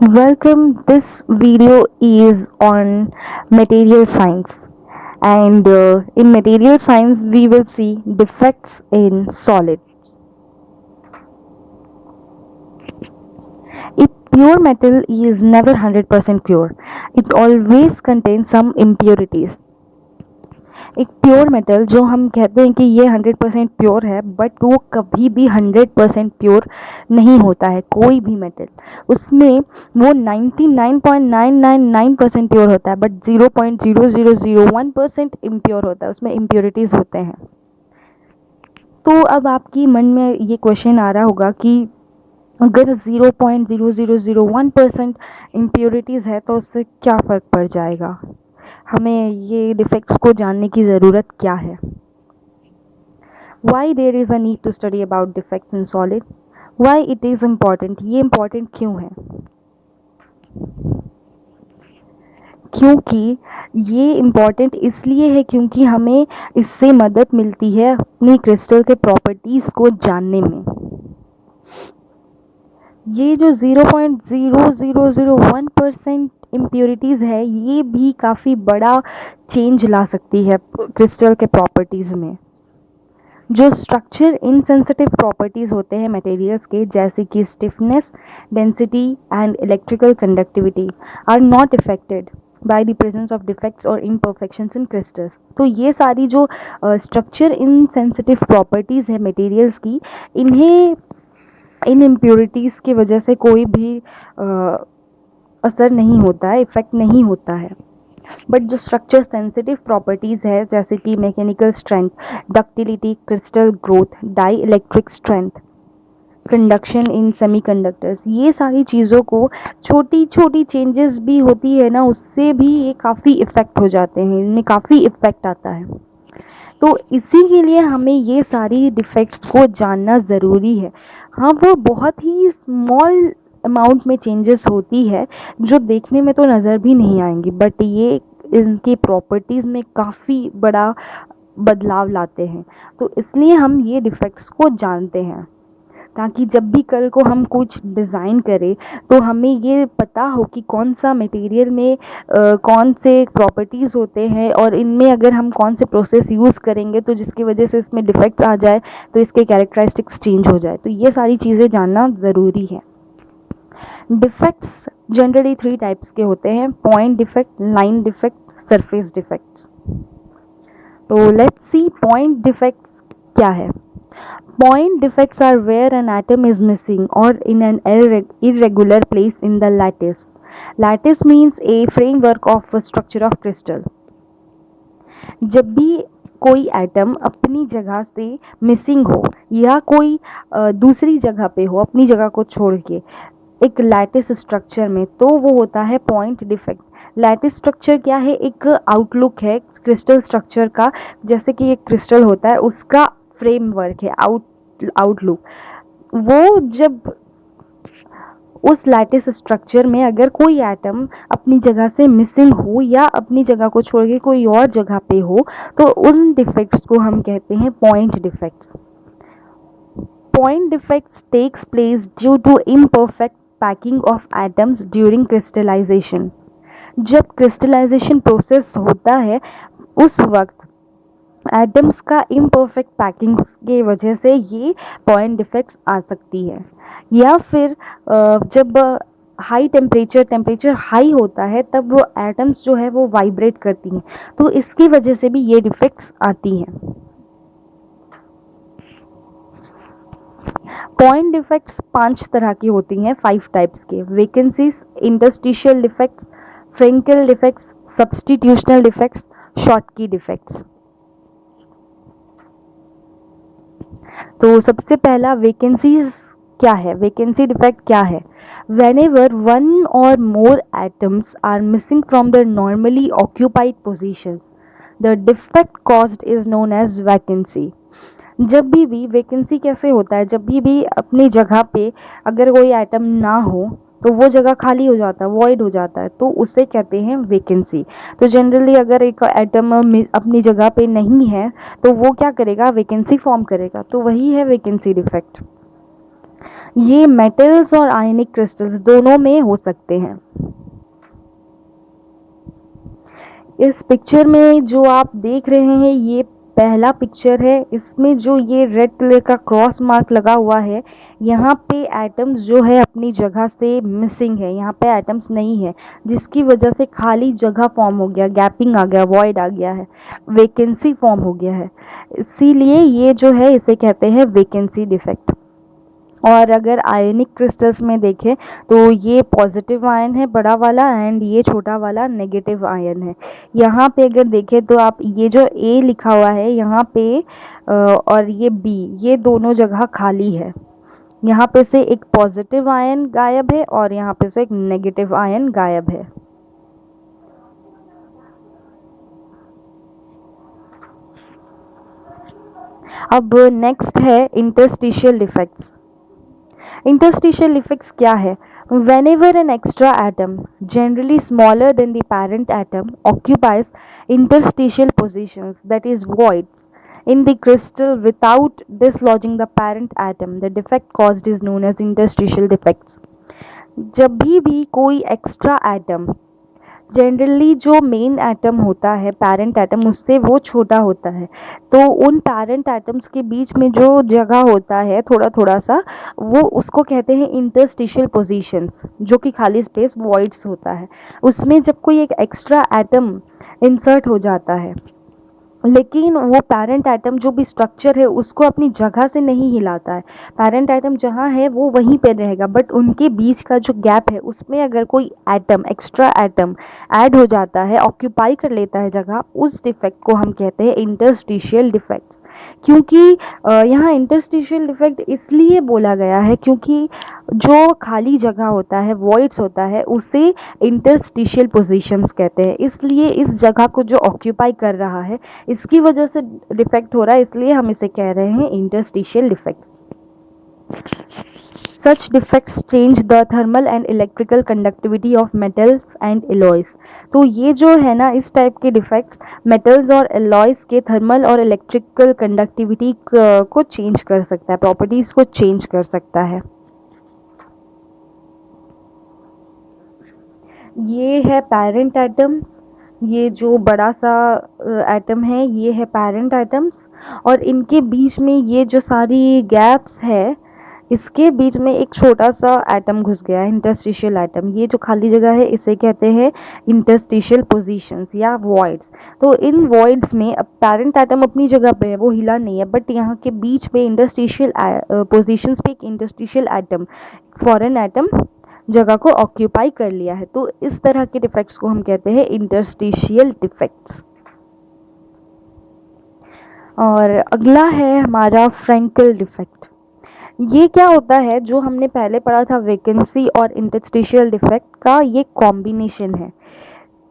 Welcome. This video is on material science, and in material science, we will see defects in solid. A pure metal is never 100% pure, it always contains some impurities. एक pure metal जो हम कहते हैं कि ये 100% pure है, but वो कभी भी 100% प्योर नहीं होता है। कोई भी मेटल उसमें वो 99.999% प्योर होता है, बट 0.0001% इम्प्योर होता है, उसमें इम्प्योरिटीज़ होते हैं। तो अब आपकी मन में ये क्वेश्चन आ रहा होगा कि अगर 0.0001% इम्प्योरिटीज़ है तो उससे क्या फ़र्क पड़ जाएगा, हमें ये डिफेक्ट्स को जानने की ज़रूरत क्या है। Why there is a need to study about defects in solid? Why it is important? ये important क्यों है? क्योंकि ये इम्पॉर्टेंट इसलिए है क्योंकि हमें इससे मदद मिलती है अपनी क्रिस्टल के प्रॉपर्टीज़ को जानने में। ये जो 0.0001% इम्प्योरिटीज़ है, ये भी काफ़ी बड़ा चेंज ला सकती है क्रिस्टल के प्रॉपर्टीज़ में। जो स्ट्रक्चर इनसेंसिटिव प्रॉपर्टीज़ होते हैं मटेरियल्स के, जैसे कि stiffness, density and electrical conductivity, are not affected by the presence of defects और इम्परफेक्शंस इन क्रिस्टल्स। तो ये सारी जो स्ट्रक्चर इनसेंसिटिव प्रॉपर्टीज़ है मटेरियल्स की, इन्हें इन इम्प्योरिटीज़ की वजह से कोई भी असर नहीं होता है, इफेक्ट नहीं होता है। बट जो स्ट्रक्चर सेंसिटिव प्रॉपर्टीज़ है, जैसे कि mechanical strength, ductility, crystal growth, dielectric strength, conduction in semiconductors, ये सारी चीज़ों को छोटी छोटी चेंजेस भी होती है ना, उससे भी ये काफ़ी इफ़ेक्ट हो जाते हैं, इनमें काफ़ी इफ़ेक्ट आता है। तो इसी के लिए हमें ये सारी डिफेक्ट्स को जानना ज़रूरी है। हाँ, वो बहुत ही स्मॉल अमाउंट में चेंजेस होती है जो देखने में तो नज़र भी नहीं आएंगी, बट ये इनकी प्रॉपर्टीज़ में काफ़ी बड़ा बदलाव लाते हैं। तो इसलिए हम ये डिफेक्ट्स को जानते हैं, ताकि जब भी कल को हम कुछ डिज़ाइन करें तो हमें ये पता हो कि कौन सा मटेरियल में कौन से प्रॉपर्टीज़ होते हैं, और इनमें अगर हम कौन से प्रोसेस यूज़ करेंगे तो जिसकी वजह से इसमें डिफेक्ट्स आ जाए तो इसके कैरेक्टरिस्टिक्स चेंज हो जाए। तो ये सारी चीज़ें जानना ज़रूरी है। डिफेक्ट्स जनरली 3 टाइप्स के होते हैं: point defect, line defect, surface defects. तो लेट्स सी पॉइंट डिफेक्ट्स क्या है। Point defects are where an atom is missing or in an irregular place in the lattice. Lattice means a framework of a structure of crystal. जब भी कोई atom अपनी जगह से missing हो या कोई दूसरी जगह पे हो, अपनी जगह को छोड़ के एक लैटिस स्ट्रक्चर में, तो वो होता है पॉइंट डिफेक्ट। लैटिस स्ट्रक्चर क्या है? एक आउटलुक है क्रिस्टल स्ट्रक्चर का। जैसे कि एक क्रिस्टल होता है, उसका फ्रेमवर्क है, आउटलुक। वो जब उस लैटिस स्ट्रक्चर में अगर कोई एटम अपनी जगह से मिसिंग हो या अपनी जगह को छोड़ के कोई और जगह पे हो, तो उन डिफेक्ट्स को हम कहते हैं point defects. Point defects takes place due to imperfect packing of atoms during crystallization. जब क्रिस्टलाइजेशन प्रोसेस होता है, उस वक्त एटम्स का इम्परफेक्ट पैकिंग के वजह से ये पॉइंट डिफेक्ट्स आ सकती है। या फिर जब हाई टेम्परेचर हाई होता है, तब वो एटम्स जो है वो वाइब्रेट करती हैं, तो इसकी वजह से भी ये डिफेक्ट्स आती हैं। पॉइंट डिफेक्ट्स 5 तरह की होती हैं, 5 टाइप्स के: vacancies, interstitial defects, Frenkel defects, substitutional defects, Schottky defects. तो सबसे पहला वेकेंसीज क्या है? वैकेंसी डिफेक्ट क्या है? Whenever one or more atoms are missing from their normally occupied positions, the defect caused is known as vacancy. जब भी vacancy कैसे होता है? जब भी अपनी जगह पे अगर कोई एटम ना हो तो वो जगह खाली हो जाता है, वॉइड हो जाता है, तो उसे कहते हैं वैकेंसी। तो जनरली अगर एक एटम अपनी जगह पे नहीं है तो वो क्या करेगा? वैकेंसी फॉर्म करेगा, तो वही है वैकेंसी डिफेक्ट। ये मेटल्स और आयनिक क्रिस्टल्स दोनों में हो सकते हैं। इस पिक्चर में जो आप देख रहे हैं ये पहला पिक्चर है। इसमें जो ये रेड कलर का क्रॉस मार्क लगा हुआ है, यहाँ पे एटम्स जो है अपनी जगह से मिसिंग है, यहाँ पे एटम्स नहीं है, जिसकी वजह से खाली जगह फॉर्म हो गया, गैपिंग आ गया, वॉइड आ गया है, वेकेंसी फॉर्म हो गया है। इसीलिए ये जो है इसे कहते हैं वेकेंसी डिफेक्ट। और अगर आयनिक क्रिस्टल्स में देखें तो ये पॉजिटिव आयन है बड़ा वाला, एंड ये छोटा वाला नेगेटिव आयन है। यहाँ पे अगर देखें तो आप ये जो ए लिखा हुआ है यहाँ पे और ये बी, ये दोनों जगह खाली है। यहाँ पे से एक पॉजिटिव आयन गायब है और यहाँ पे से एक नेगेटिव आयन गायब है। अब नेक्स्ट है इंटरस्टिशियल डिफेक्ट्स। Interstitial effects क्या है? Whenever an extra atom, generally smaller than the parent atom, occupies interstitial positions, that is voids, in the crystal without dislodging the parent atom, the defect caused is known as interstitial defects. जब भी कोई extra atom, generally जो main atom होता है parent atom उससे वो छोटा होता है, तो उन पैरेंट एटम्स के बीच में जो जगह होता है थोड़ा थोड़ा सा, वो उसको कहते हैं इंटरस्टिशियल पोजीशंस, जो कि खाली स्पेस वॉइड्स होता है। उसमें जब कोई एक एक्स्ट्रा एटम इंसर्ट हो जाता है, लेकिन वो पैरेंट एटम जो भी स्ट्रक्चर है उसको अपनी जगह से नहीं हिलाता है, पैरेंट एटम जहाँ है वो वहीं पे रहेगा, बट उनके बीच का जो गैप है उसमें अगर कोई एटम, एक्स्ट्रा एटम ऐड हो जाता है, ऑक्यूपाई कर लेता है जगह, उस डिफेक्ट को हम कहते हैं इंटरस्टिशियल डिफेक्ट्स। क्योंकि यहाँ इंटरस्टिशियल डिफेक्ट इसलिए बोला गया है क्योंकि जो खाली जगह होता है, वॉइड्स होता है, उसे इंटरस्टिशियल पोजीशंस कहते हैं। इसलिए इस जगह को जो ऑक्यूपाई कर रहा है, इसकी वजह से डिफेक्ट हो रहा है, इसलिए हम इसे कह रहे हैं interstitial defects. Such defects change the thermal and electrical conductivity of metals and alloys. तो ये जो है ना, इस टाइप के डिफेक्ट्स मेटल्स और एलॉयज के थर्मल और इलेक्ट्रिकल कंडक्टिविटी को चेंज कर सकता है, प्रॉपर्टीज को चेंज कर सकता है। ये है पेरेंट एटम्स, ये जो बड़ा सा एटम है ये है पेरेंट एटम्स, और इनके बीच में ये जो सारी गैप्स है, इसके बीच में एक छोटा सा एटम घुस गया है, इंटरस्टिशियल एटम। ये जो खाली जगह है इसे कहते हैं इंटरस्टिशियल पोजीशंस या वॉइड्स। तो इन वॉइड्स में अब पेरेंट एटम अपनी जगह पे है, वो हिला नहीं है, बट यहाँ के बीच में इंटरस्टिशियल पोजीशंस पे एक इंटरस्टिशियल एटम, फॉरेन एटम जगह को ऑक्यूपाई कर लिया है। तो इस तरह के डिफेक्ट्स को हम कहते हैं इंटरस्टिशियल डिफेक्ट्स। और अगला है हमारा फ्रैंकल डिफेक्ट। ये क्या होता है, जो हमने पहले पढ़ा था वैकेंसी और इंटरस्टिशियल डिफेक्ट का, ये कॉम्बिनेशन है।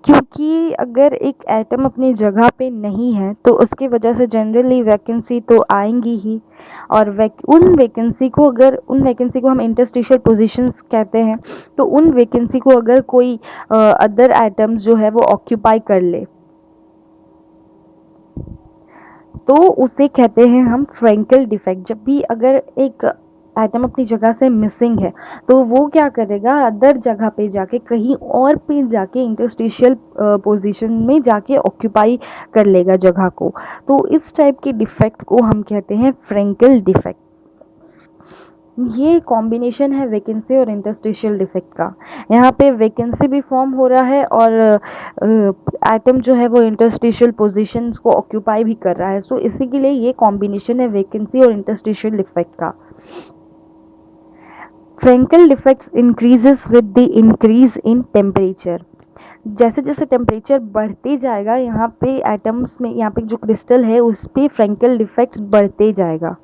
क्योंकि अगर एक एटम अपनी जगह पे नहीं है तो उसकी वजह से जनरली वैकेंसी तो आएंगी ही, और उन वैकेंसी को हम इंटरस्टिशियल पोजीशंस कहते हैं। तो उन वैकेंसी को अगर कोई अदर एटम्स जो है वो ऑक्यूपाई कर ले तो उसे कहते हैं हम फ्रैंकल डिफेक्ट। जब भी अगर एक एटम अपनी जगह से मिसिंग है तो वो क्या करेगा, अदर जगह पे जाके, कहीं और पे जाके इंटरस्टिशियल पोजीशन में जाके ऑक्यूपाई कर लेगा जगह को। तो इस टाइप के डिफेक्ट को हम कहते हैं फ्रैंकल डिफेक्ट। ये कॉम्बिनेशन है वैकेंसी और इंटरस्टिशियल डिफेक्ट का। यहाँ पे वैकेंसी भी फॉर्म हो रहा है और एटम जो है वो इंटरस्टिशियल पोजीशंस को ऑक्यूपाई भी कर रहा है। सो इसी के लिए ये कॉम्बिनेशन है वैकेंसी और इंटरस्टिशियल डिफेक्ट का। Frenkel defects increases with the increase in temperature. जैसे जैसे टेम्परेचर बढ़ते जाएगा, यहाँ पे एटम्स में, यहाँ पे जो क्रिस्टल है उस पे फ्रैंकल डिफेक्ट्स बढ़ते जाएगा।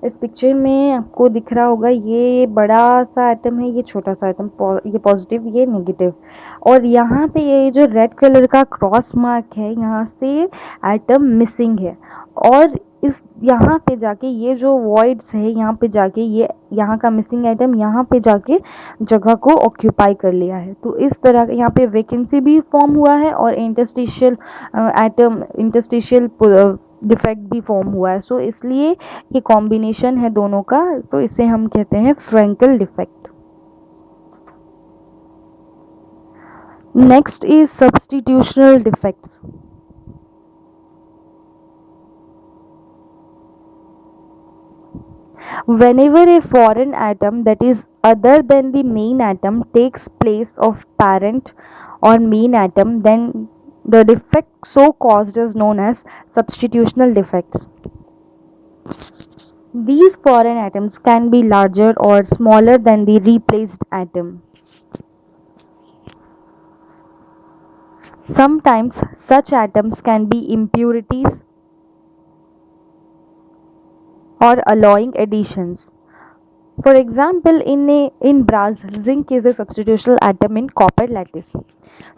इस पिक्चर में आपको दिख रहा होगा ये बड़ा सा एटम है, ये छोटा सा एटम, ये पॉजिटिव ये नेगेटिव, और यहाँ पे ये जो रेड कलर का क्रॉस मार्क है यहाँ से एटम मिसिंग है, और इस यहाँ पे जाके ये जो वॉइड्स है यहाँ पे जाके ये यहाँ का मिसिंग आइटम यहाँ पे जाके जगह को ऑक्यूपाई कर लिया है। तो इस तरह यहाँ पे वैकेंसी भी फॉर्म हुआ है और इंटरस्टिशियल डिफेक्ट भी फॉर्म हुआ है। सो इसलिए ये कॉम्बिनेशन है दोनों का, तो इसे हम कहते हैं Frenkel defect. Next is substitutional defects. Whenever a foreign atom that is other than the main atom takes place of parent or main atom, then the defect so caused is known as substitutional defects. These foreign atoms can be larger or smaller than the replaced atom. Sometimes such atoms can be impurities or alloying additions. For example, in brass, zinc is a substitutional atom in copper lattice.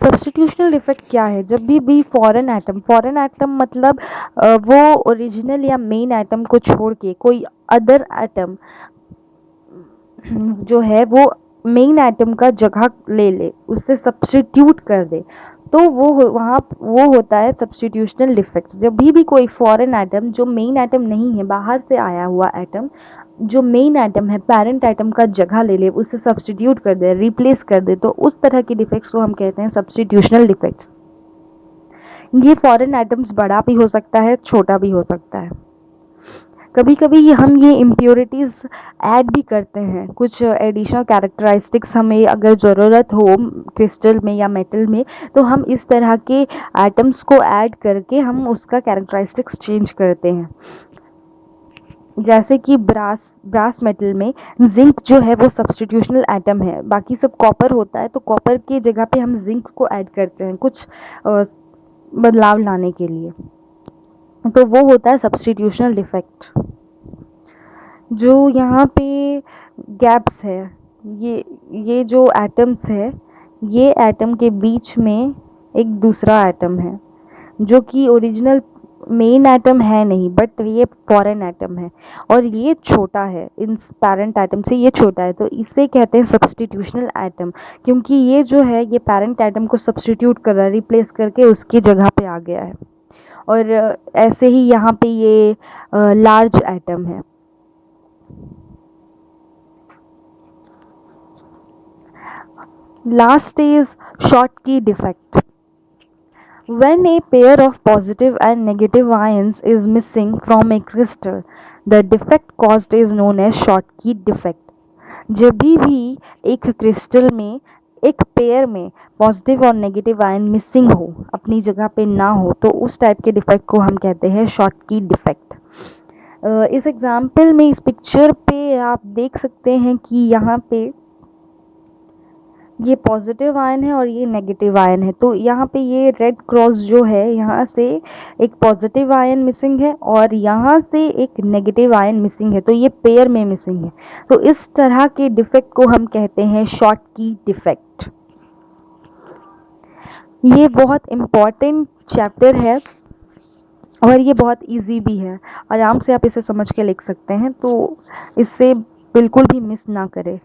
Substitutional defect क्या है? जब भी foreign atom मतलब वो original या main atom को छोड़ के कोई अदर एटम जो है वो मेन एटम का जगह ले ले, उससे सब्सटीट्यूट कर दे, तो वो होता है सब्सटीट्यूशनल डिफेक्ट। जब भी कोई फॉरेन एटम जो मेन एटम नहीं है, बाहर से आया हुआ एटम जो मेन एटम है पेरेंट एटम का जगह ले ले, उससे सब्सटीट्यूट कर दे, रिप्लेस कर दे, तो उस तरह के डिफेक्ट्स को हम कहते हैं सब्सटीट्यूशनल डिफेक्ट्स। ये फॉरेन एटम्स बड़ा भी हो सकता है, छोटा भी हो सकता है। कभी कभी हम ये इम्प्योरिटीज़ ऐड भी करते हैं, कुछ एडिशनल कैरेक्टरिस्टिक्स हमें अगर ज़रूरत हो क्रिस्टल में या मेटल में, तो हम इस तरह के एटम्स को ऐड करके हम उसका कैरेक्टरिस्टिक्स चेंज करते हैं। जैसे कि ब्रास मेटल में जिंक जो है वो सब्सटीट्यूशनल एटम है, बाकी सब कॉपर होता है, तो कॉपर की जगह पे हम जिंक को ऐड करते हैं कुछ बदलाव लाने के लिए, तो वो होता है सब्सटीट्यूशनल डिफेक्ट। जो यहाँ पे गैप्स है, ये जो एटम्स है, ये एटम के बीच में एक दूसरा एटम है जो कि ओरिजिनल मेन एटम है नहीं, बट ये फॉरेन एटम है और ये छोटा है, इन पेरेंट एटम से ये छोटा है, तो इसे कहते हैं सब्सटीट्यूशनल एटम, क्योंकि ये जो है ये पेरेंट एटम को सब्सटीट्यूट कर रहा है, रिप्लेस करके उसकी जगह पे आ गया है। और ऐसे ही यहाँ पे ये लार्ज एटम है। Last is Schottky defect. When a pair of positive and negative ions is missing from a crystal, the defect caused is known as Schottky defect. जब भी एक क्रिस्टल में एक पेयर में पॉजिटिव और नेगेटिव आयन मिसिंग हो, अपनी जगह पे ना हो, तो उस टाइप के डिफेक्ट को हम कहते हैं शॉटकी डिफेक्ट। इस एग्जाम्पल में, इस पिक्चर पे आप देख सकते हैं कि यहाँ पे ये पॉजिटिव आयन है और ये नेगेटिव आयन है, तो यहाँ पे ये रेड क्रॉस जो है, यहाँ से एक पॉजिटिव आयन मिसिंग है और यहाँ से एक नेगेटिव आयन मिसिंग है, तो ये पेयर में मिसिंग है। तो इस तरह के डिफेक्ट को हम कहते हैं शॉटकी डिफेक्ट। ये बहुत इम्पॉर्टेंट चैप्टर है और ये बहुत इजी भी है, आराम से आप इसे समझ के लिख सकते हैं, तो इससे बिल्कुल भी मिस ना करें।